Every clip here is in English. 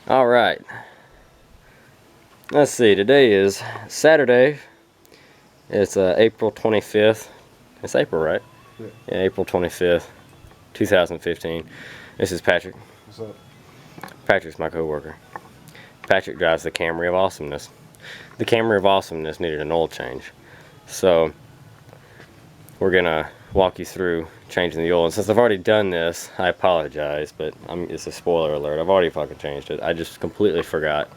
All right. Let's see. Today is Saturday. It's April 25th. It's April, right? Yeah, April 25th, 2015. This is Patrick. What's up? Patrick's my coworker. Patrick drives the Camry of Awesomeness. The Camry of Awesomeness needed an oil change. So, we're gonna walk you through changing the oil. And since I've already done this, I apologize, but it's a spoiler alert. I've already fucking changed it. I just completely forgot.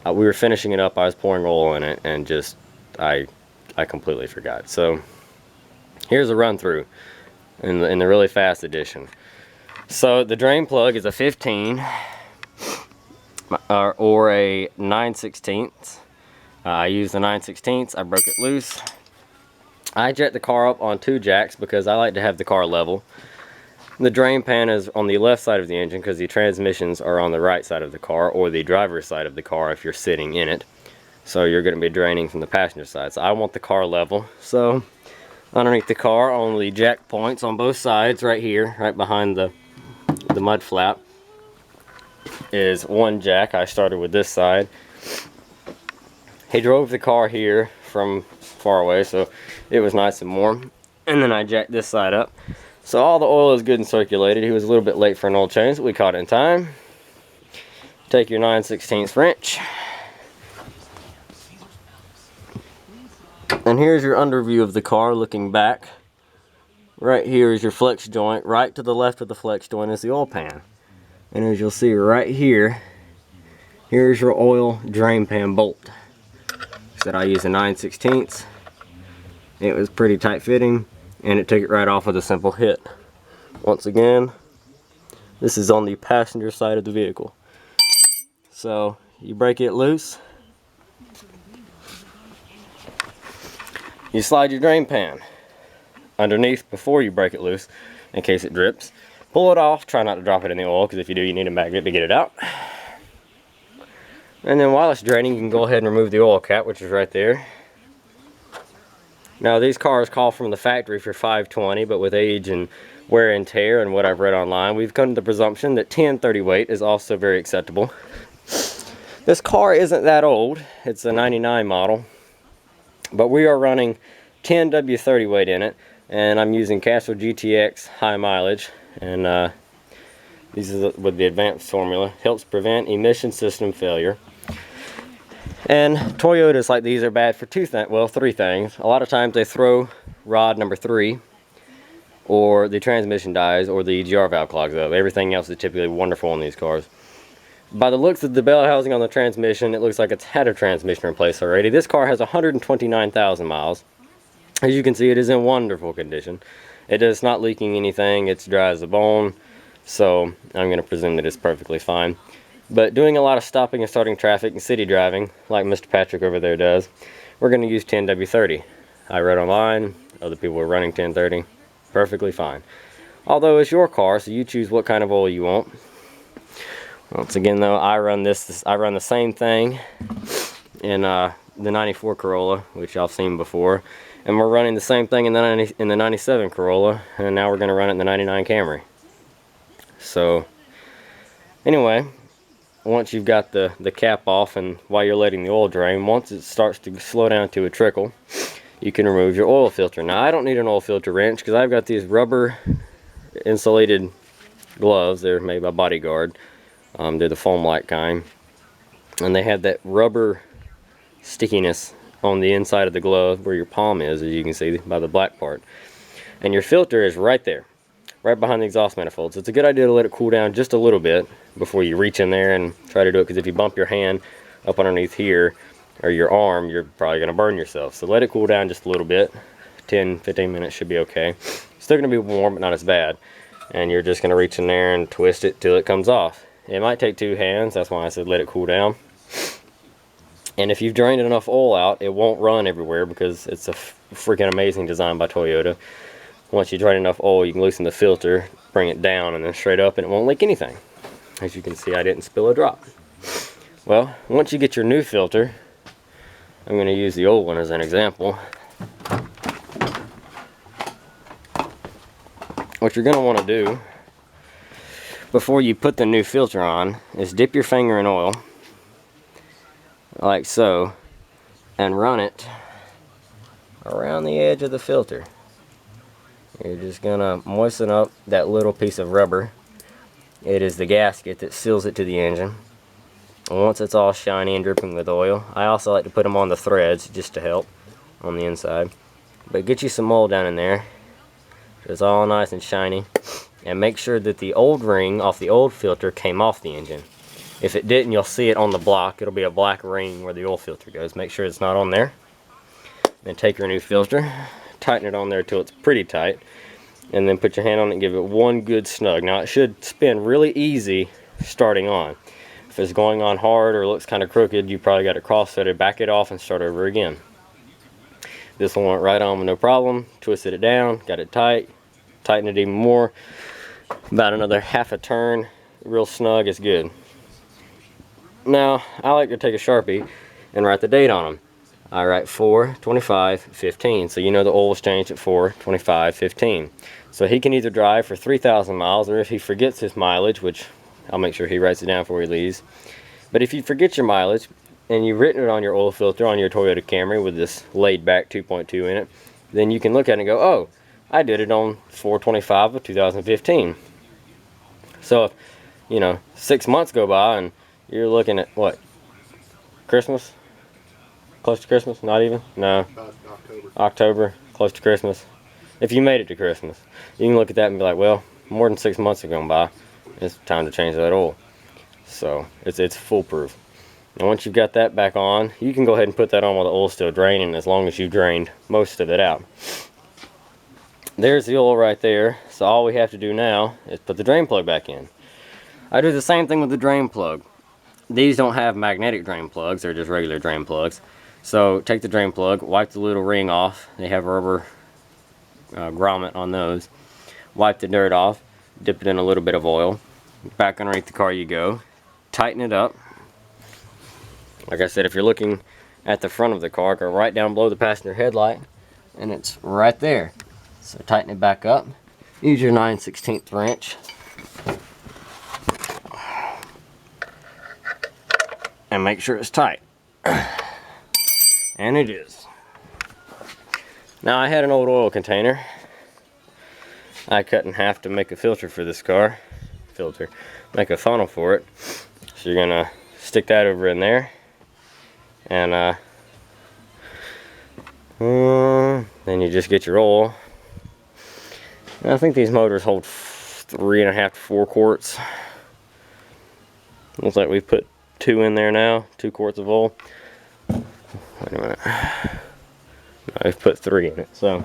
We were finishing it up, I was pouring oil in it, and just, I completely forgot. So, here's a run through in the really fast edition. So, the drain plug is a 15 or a 9/16. I used the 9/16. I broke it loose. I jacked the car up on 2 jacks because I like to have the car level. The drain pan is on the left side of the engine because the transmissions are on the right side of the car, or the driver's side of the car if you're sitting in it. So you're going to be draining from the passenger side. So I want the car level. So underneath the car, on the jack points on both sides, right here, right behind the mud flap, is 1 jack. I started with this side. He drove the car here from far away, so it was nice and warm. And then I jacked this side up. So all the oil is good and circulated. He was a little bit late for an oil change, but we caught it in time. Take your 9/16 wrench. And here's your underview of the car looking back. Right here is your flex joint. Right to the left of the flex joint is the oil pan. And as you'll see right here, here's your oil drain pan bolt. That I used a 9/16. It was pretty tight fitting, and it took it right off with a simple hit. Once again, this is on the passenger side of the vehicle. So you break it loose, you slide your drain pan underneath before you break it loose in case it drips. Pull it off, try not to drop it in the oil, because if you do, you need a magnet to get it out. And then while it's draining, you can go ahead and remove the oil cap, which is right there. Now these cars call from the factory for 520, but with age and wear and tear and what I've read online, we've come to the presumption that 1030 weight is also very acceptable. This car isn't that old. It's a 99 model, but we are running 10W30 weight in it, and I'm using Castle GTX high mileage, and these are with the advanced formula. Helps prevent emission system failure. And Toyotas like these are bad for 3 things. A lot of times they throw rod number 3, or the transmission dies, or the GR valve clogs up. Everything else is typically wonderful on these cars. By the looks of the bell housing on the transmission, it looks like it's had a transmission replaced already. This car has 129,000 miles. As you can see, it is in wonderful condition. It is not leaking anything. It's dry as a bone. So I'm going to presume that it's perfectly fine. But doing a lot of stopping and starting traffic and city driving, like Mr. Patrick over there does, we're going to use 10W30. I read online, other people were running 1030, perfectly fine. Although it's your car, so you choose what kind of oil you want. Once again though, I run the same thing in the 94 Corolla, which y'all seen before. And we're running the same thing in the 97 Corolla, and now we're going to run it in the 99 Camry. So, anyway, once you've got the cap off, and while you're letting the oil drain, once it starts to slow down to a trickle, you can remove your oil filter. Now, I don't need an oil filter wrench because I've got these rubber insulated gloves. They're made by Bodyguard. They're the foam-like kind. And they have that rubber stickiness on the inside of the glove where your palm is, as you can see by the black part. And your filter is right there, right behind the exhaust manifold. So it's a good idea to let it cool down just a little bit before you reach in there and try to do it, because if you bump your hand up underneath here, or your arm, you're probably going to burn yourself. So let it cool down just a little bit. 10-15 minutes should be okay. Still going to be warm, but not as bad. And you're just going to reach in there and twist it till it comes off. It might take 2 hands, that's why I said let it cool down. And if you've drained enough oil out, it won't run everywhere, because it's a freaking amazing design by Toyota. Once you drain enough oil, you can loosen the filter, bring it down, and then straight up, and it won't leak anything. As you can see, I didn't spill a drop. Well, once you get your new filter, I'm going to use the old one as an example. What you're going to want to do before you put the new filter on is dip your finger in oil, like so, and run it around the edge of the filter. You're just gonna moisten up that little piece of rubber. It is the gasket that seals it to the engine. And once it's all shiny and dripping with oil, I also like to put them on the threads just to help on the inside. But get you some oil down in there. It's all nice and shiny. And make sure that the old ring off the old filter came off the engine. If it didn't, you'll see it on the block. It'll be a black ring where the oil filter goes. Make sure it's not on there. Then take your new filter, tighten it on there till it's pretty tight, and then put your hand on it and give it one good snug. Now it should spin really easy starting on. If it's going on hard or looks kind of crooked, you probably got it cross-threaded. Back it off and start over again. This one went right on with no problem. Twisted it down, got it tight, tighten it even more. About another half a turn, real snug is good. Now I like to take a Sharpie and write the date on them. I write 4/25/15, so you know the oil was changed at 4/25/15. So he can either drive for 3,000 miles, or if he forgets his mileage, which I'll make sure he writes it down before he leaves. But if you forget your mileage and you've written it on your oil filter on your Toyota Camry with this laid back 2.2 in it, then you can look at it and go, oh, I did it on 4/25/2015. So if, you know, 6 months go by and you're looking at what? Christmas? Close to Christmas? Not even? No. October. Close to Christmas. If you made it to Christmas, you can look at that and be like, well, more than 6 months have gone by. It's time to change that oil. So it's foolproof. And once you've got that back on, you can go ahead and put that on while the oil's still draining, as long as you've drained most of it out. There's the oil right there. So all we have to do now is put the drain plug back in. I do the same thing with the drain plug. These don't have magnetic drain plugs, they're just regular drain plugs. So take the drain plug, wipe the little ring off. They have a rubber grommet on those. Wipe the dirt off, dip it in a little bit of oil. Back underneath the car you go. Tighten it up. Like I said, if you're looking at the front of the car, go right down below the passenger headlight, and it's right there. So tighten it back up. Use your 9/16 wrench. And make sure it's tight. And it is. Now I had an old oil container. I cut in half to make a filter for this car. Make a funnel for it. So you're gonna stick that over in there. And then you just get your oil. And I think these motors hold 3.5 to 4 quarts. Looks like we've put 2 in there now, 2 quarts of oil. Wait a minute. No, I've put 3 in it, so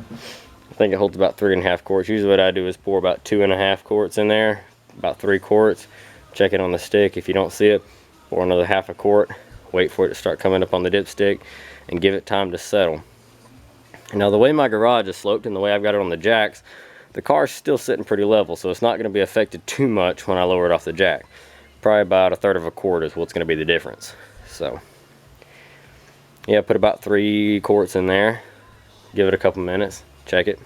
I think it holds about 3.5 quarts. Usually what I do is pour about 2.5 quarts in there, about 3 quarts. Check it on the stick. If you don't see it, pour another half a quart. Wait for it to start coming up on the dipstick and give it time to settle. Now the way my garage is sloped and the way I've got it on the jacks, the car's still sitting pretty level, so it's not going to be affected too much when I lower it off the jack. Probably about 1/3 of a quart is what's going to be the difference. So yeah, put about 3 quarts in there. Give it a couple minutes. Check it.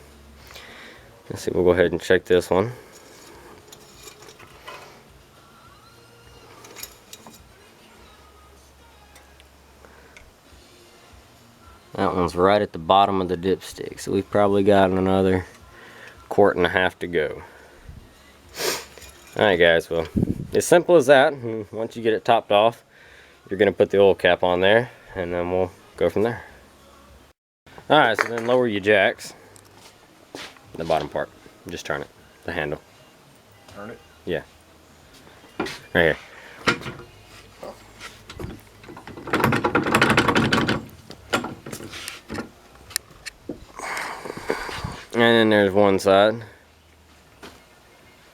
Let's see, we'll go ahead and check this one. That one's right at the bottom of the dipstick, so we've probably got another 1.5 quarts to go. Alright guys, well, as simple as that. Once you get it topped off, you're going to put the oil cap on there, and then we'll go from there. Alright, so then lower your jacks. The bottom part. Just turn it. The handle. Turn it? Yeah. Right here. And then there's one side.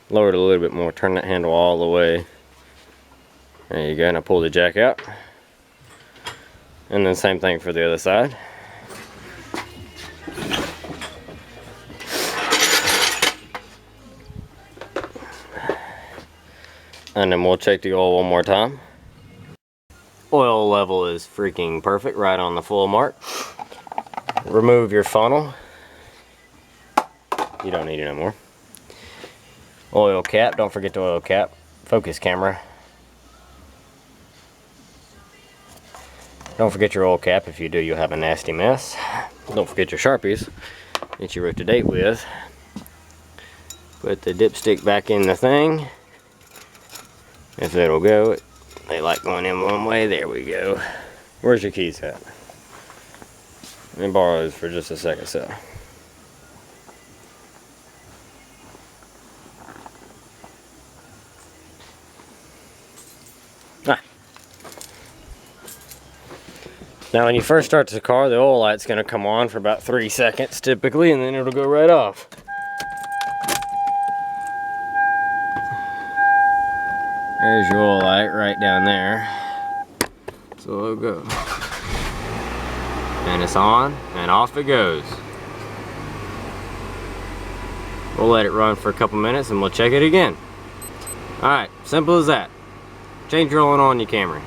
Lower it a little bit more. Turn that handle all the way. There you go. Now pull the jack out. And then same thing for the other side. And then we'll check the oil one more time. Oil level is freaking perfect, right on the full mark. Remove your funnel. You don't need it anymore. Oil cap, don't forget the oil cap. Focus camera. Don't forget your oil cap. If you do, you'll have a nasty mess. Don't forget your Sharpies that you wrote the date with. Put the dipstick back in the thing. If it'll go, they like going in one way. There we go. Where's your keys at? Let me borrow those for just a second, so. Now when you first start the car, the oil light's going to come on for about 3 seconds typically, and then it'll go right off. There's your oil light right down there. So it'll go. And it's on, and off it goes. We'll let it run for a couple minutes and we'll check it again. Alright, simple as that. Change your oil on your Camry.